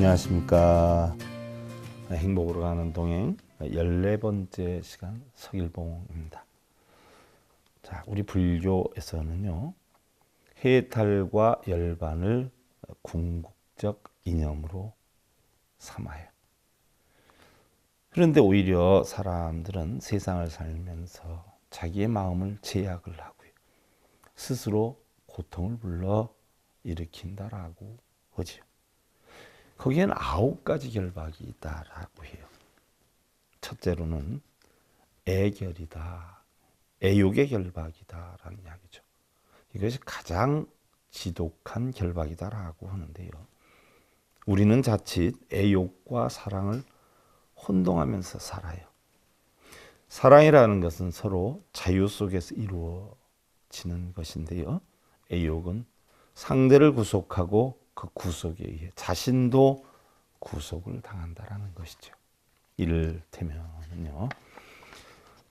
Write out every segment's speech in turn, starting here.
안녕하십니까. 행복으로 가는 동행 14번째 시간 서길봉입니다. 자, 우리 불교에서는요, 해탈과 열반을 궁극적 이념으로 삼아요. 그런데 오히려 사람들은 세상을 살면서 자기의 마음을 제약을 하고요, 스스로 고통을 불러 일으킨다라고 하죠. 거기엔 9가지 결박이 있다라고 해요. 첫째로는 애결이다, 애욕의 결박이다라는 이야기죠. 이것이 가장 지독한 결박이다라고 하는데요. 우리는 자칫 애욕과 사랑을 혼동하면서 살아요. 사랑이라는 것은 서로 자유 속에서 이루어지는 것인데요. 애욕은 상대를 구속하고 그 구속에 의해 자신도 구속을 당한다라는 것이죠. 이를테면요,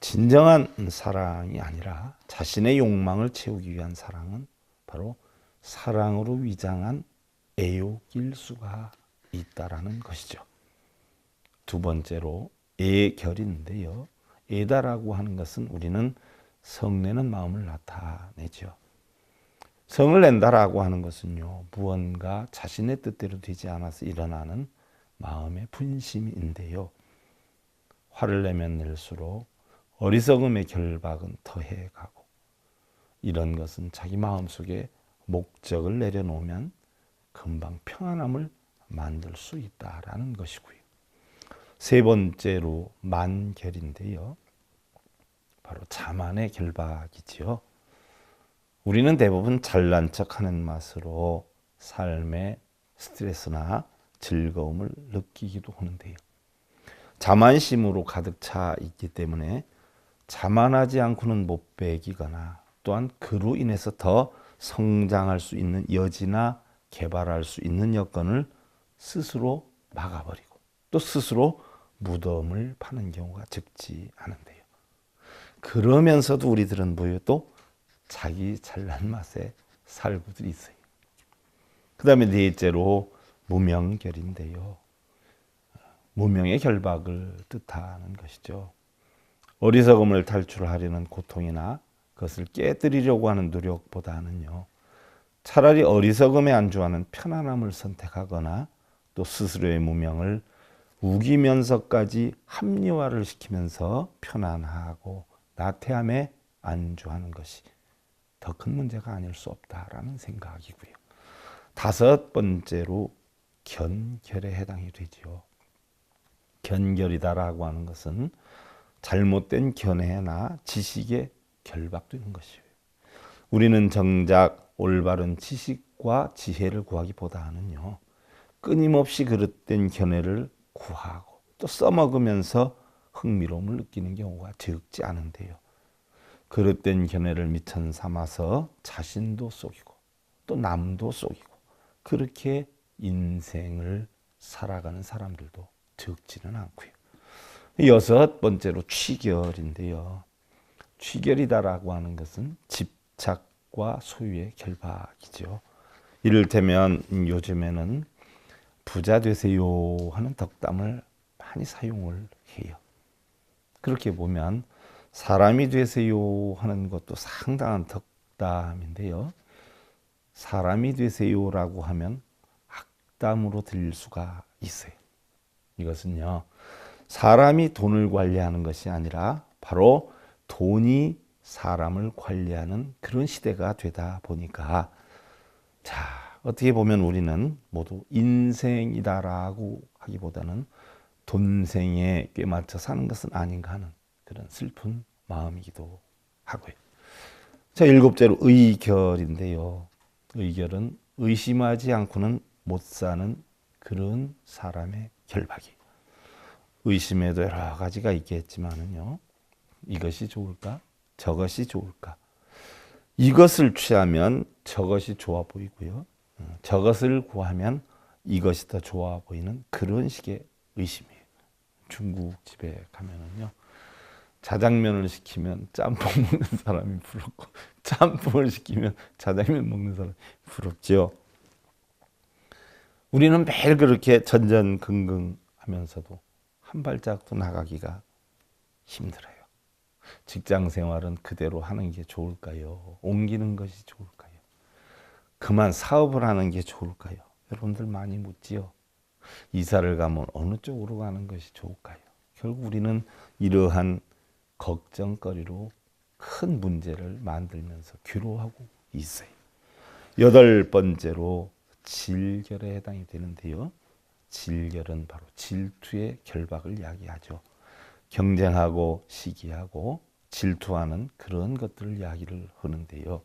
진정한 사랑이 아니라 자신의 욕망을 채우기 위한 사랑은 바로 사랑으로 위장한 애욕일 수가 있다라는 것이죠. 두 번째로 애결인데요. 애다라고 하는 것은 우리는 성내는 마음을 나타내죠. 성을 낸다라고 하는 것은요, 무언가 자신의 뜻대로 되지 않아서 일어나는 마음의 분심인데요. 화를 내면 낼수록 어리석음의 결박은 더해가고, 이런 것은 자기 마음속에 목적을 내려놓으면 금방 평안함을 만들 수 있다라는 것이고요. 세 번째로 만결인데요, 바로 자만의 결박이지요. 우리는 대부분 잘난 척하는 맛으로 삶의 스트레스나 즐거움을 느끼기도 하는데요. 자만심으로 가득 차 있기 때문에 자만하지 않고는 못 배기거나, 또한 그로 인해서 더 성장할 수 있는 여지나 개발할 수 있는 여건을 스스로 막아버리고, 또 스스로 무덤을 파는 경우가 적지 않은데요. 그러면서도 우리들은 뭐예요? 또 자기 잘난 맛에 살고들 있어요. 그 다음에 넷째로 무명결인데요. 무명의 결박을 뜻하는 것이죠. 어리석음을 탈출하려는 고통이나 그것을 깨뜨리려고 하는 노력보다는요, 차라리 어리석음에 안주하는 편안함을 선택하거나, 또 스스로의 무명을 우기면서까지 합리화를 시키면서 편안하고 나태함에 안주하는 것이 더 큰 문제가 아닐 수 없다라는 생각이고요. 다섯 번째로 견결에 해당이 되죠. 견결이다라고 하는 것은 잘못된 견해나 지식에 결박되는 것이에요. 우리는 정작 올바른 지식과 지혜를 구하기보다는요, 끊임없이 그릇된 견해를 구하고 또 써먹으면서 흥미로움을 느끼는 경우가 적지 않은데요. 그릇된 견해를 미천 삼아서 자신도 속이고 또 남도 속이고, 그렇게 인생을 살아가는 사람들도 적지는 않고요. 여섯 번째로 취결인데요. 취결이다라고 하는 것은 집착과 소유의 결박이죠. 이를테면 요즘에는 부자 되세요 하는 덕담을 많이 사용을 해요. 그렇게 보면 사람이 되세요 하는 것도 상당한 덕담인데요. 사람이 되세요라고 하면 악담으로 들릴 수가 있어요. 이것은요, 사람이 돈을 관리하는 것이 아니라 바로 돈이 사람을 관리하는 그런 시대가 되다 보니까, 자, 어떻게 보면 우리는 모두 인생이다라고 하기보다는 돈생에 꿰맞춰 사는 것은 아닌가 하는 그런 슬픈 마음이기도 하고요. 자, 일곱째로 의결인데요. 의결은 의심하지 않고는 못 사는 그런 사람의 결박이. 의심에도 여러 가지가 있겠지만은요, 이것이 좋을까? 저것이 좋을까? 이것을 취하면 저것이 좋아 보이고요, 저것을 구하면 이것이 더 좋아 보이는 그런 식의 의심이에요. 중국집에 가면은요, 자장면을 시키면 짬뽕 먹는 사람이 부럽고, 짬뽕을 시키면 자장면 먹는 사람이 부럽죠. 우리는 매일 그렇게 전전긍긍 하면서도 한 발짝도 나가기가 힘들어요. 직장 생활은 그대로 하는 게 좋을까요? 옮기는 것이 좋을까요? 그만 사업을 하는 게 좋을까요? 여러분들 많이 묻지요. 이사를 가면 어느 쪽으로 가는 것이 좋을까요? 결국 우리는 이러한 걱정거리로 큰 문제를 만들면서 괴로워하고 있어요. 8번째로 질결에 해당이 되는데요. 질결은 바로 질투의 결박을 이야기하죠. 경쟁하고 시기하고 질투하는 그런 것들을 이야기를 하는데요.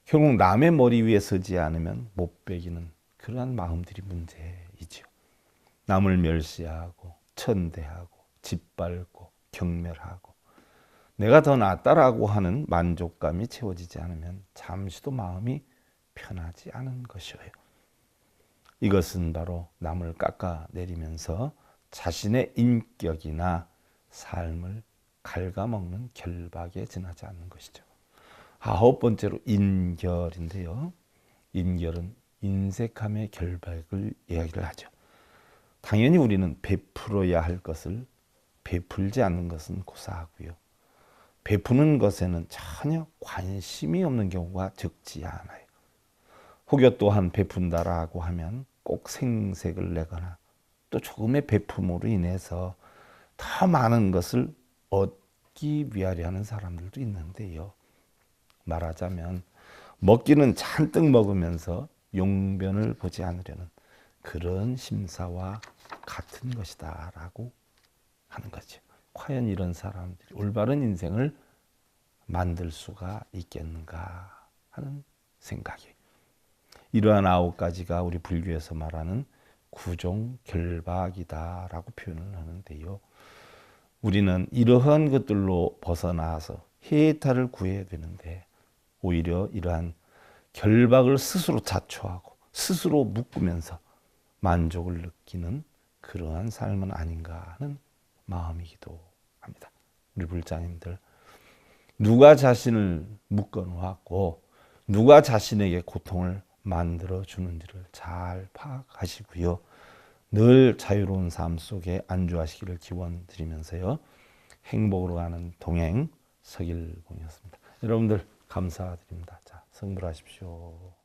결국 남의 머리 위에 서지 않으면 못 베기는 그러한 마음들이 문제이죠. 남을 멸시하고 천대하고 짓밟고 경멸하고 내가 더 낫다라고 하는 만족감이 채워지지 않으면 잠시도 마음이 편하지 않은 것이에요. 이것은 바로 남을 깎아내리면서 자신의 인격이나 삶을 갉아먹는 결박에 지나지 않는 것이죠. 9번째로 인결인데요. 인결은 인색함의 결박을 이야기를 하죠. 당연히 우리는 베풀어야 할 것을 베풀지 않는 것은 고사하고요. 베푸는 것에는 전혀 관심이 없는 경우가 적지 않아요. 혹여 또한 베푼다라고 하면 꼭 생색을 내거나 또 조금의 베품으로 인해서 더 많은 것을 얻기 위하려 하는 사람들도 있는데요. 말하자면 먹기는 잔뜩 먹으면서 용변을 보지 않으려는 그런 심사와 같은 것이다 라고 하는 거죠. 과연 이런 사람들이 올바른 인생을 만들 수가 있겠는가 하는 생각이에요. 이러한 9가지가 우리 불교에서 말하는 구종결박이다라고 표현을 하는데요. 우리는 이러한 것들로 벗어나서 해탈을 구해야 되는데 오히려 이러한 결박을 스스로 자초하고 스스로 묶으면서 만족을 느끼는 그러한 삶은 아닌가 하는 마음이기도 합니다. 우리 불자님들, 누가 자신을 묶어놓았고 누가 자신에게 고통을 만들어 주는지를 잘 파악하시고요. 늘 자유로운 삶 속에 안주하시기를 기원드리면서요. 행복으로 가는 동행 서길봉이었습니다. 여러분들 감사드립니다. 자, 성불하십시오.